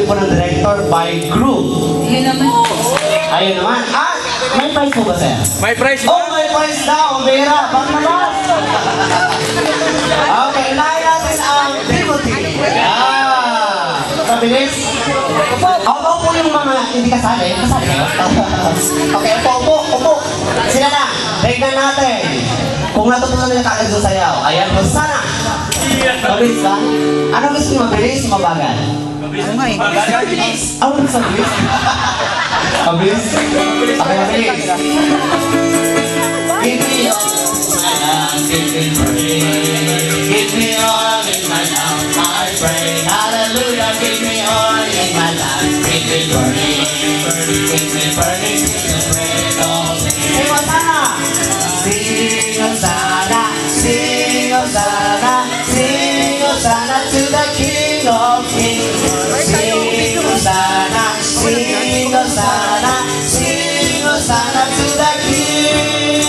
po ng director by group. Yun naman po. Ayun naman. Ah, may prize po ba, sir? May prize Oh, may prize daw. Vera, bang naman? Okay, unahin natin ang Timothy. Mabilis. Opo po yung mga hindi kasali. Kasali kayo? Okay, upo. Sila na. Tignan natin. Kung natutunan nila kagad sa sayaw. Ayan po, sana. Mabilis ba? Ano gusto nyo? Mabilis, mabagal? Mabilis. Ano gusto mabilis? Mabilis? Okay, mabilis. Give me all my love, give me praise. Give me all in my love, I pray. Hallelujah, give me all in my love. Give me burning, give me burning, sing Hosanna, sing Hosanna, sing Hosanna, sing Hosanna to the King of Kings. Sing Hosanna, sing Hosanna, sing Hosanna to the King.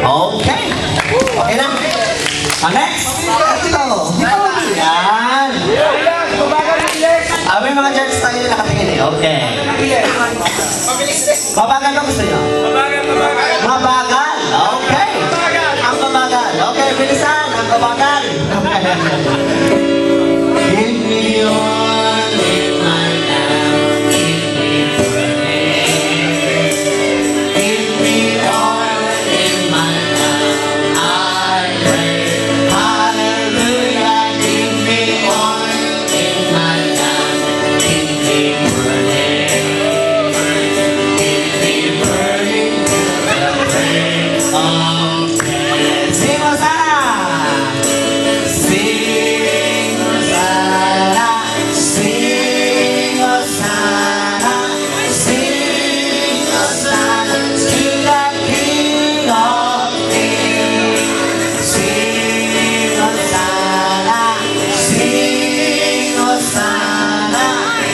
Okay. Okay na. Next. Ito. Yan. May mga judges tayo na nakatingin eh. Okay. Mabagal ba gusto nyo? Mabagal. Okay. Ang mabagal. Okay, bilisan. Ang mabagal. Give me all in my love. Give me praise. Give me all in my love. I pray. Hallelujah. Give me all in my love. Give me burning. Give me burning to the praise of God. Sing Hosanna. Sing Hosanna. Sing Hosanna. Sing Hosanna to the King of Kings. Sing Hosanna. Sing Hosanna.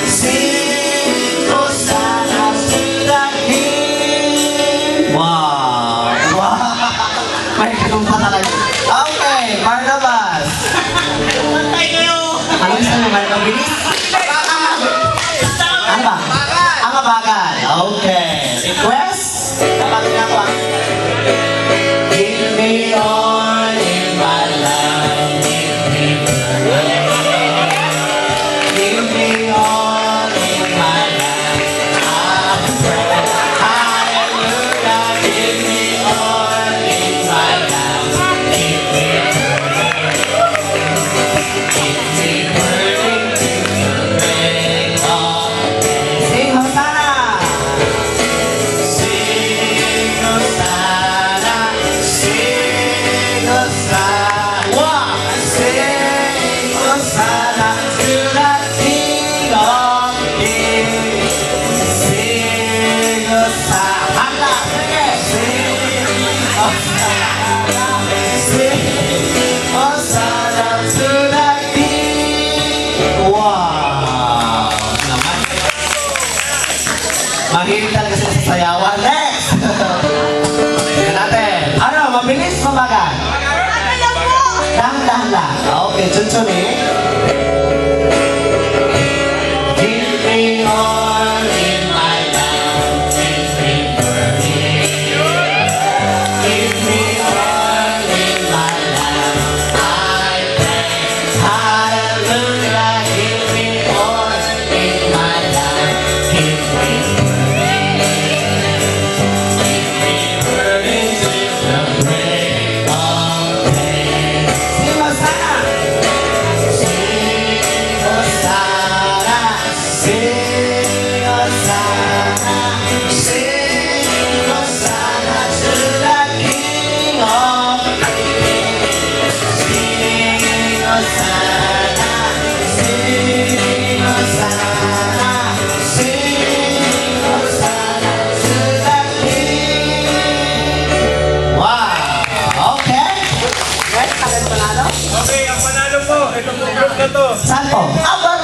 Sing Hosanna to the King. Wow! May ganun pa talaga. Okay, Barnabas. Ano gusto nyo? May mabilis? Ano ba? Ang mabagal. Okay. Request? Kapagin na ako. Give me all in my love. Give me burning. Give me all in my love. I pray. Hallelujah. Give me all in my love. Give me burning. Give me burning to the break of day. Sing Hosanna. Sing Hosanna. Sing Hosanna. Sing Hosanna to the King of Kings. Sing Hosanna. Sige. Sing Hosanna. Sing Hosanna to the King. Wow! Naman. Mahilig talaga sila sa sayawan. Next! Tignan natin. Ano? Mabilis, mabagal? Dahan-dahan lang. Okay, Chunchuni. Give me all in my love. Give me burning. Give me all in my love. I pray. Hallelujah. Give me all in my love. Give me burning. Give me burning till the break of day. Sing Hosanna. Sing Hosanna. Sing Hosanna. Sing Hosanna to the King of Kings. Sing Hosanna. Sing Hosanna. Sing Hosanna to the King. Wow! Okay. Right, kagad panalo? Okay, ang panalo po. Itong group na to. Saan po? Aba!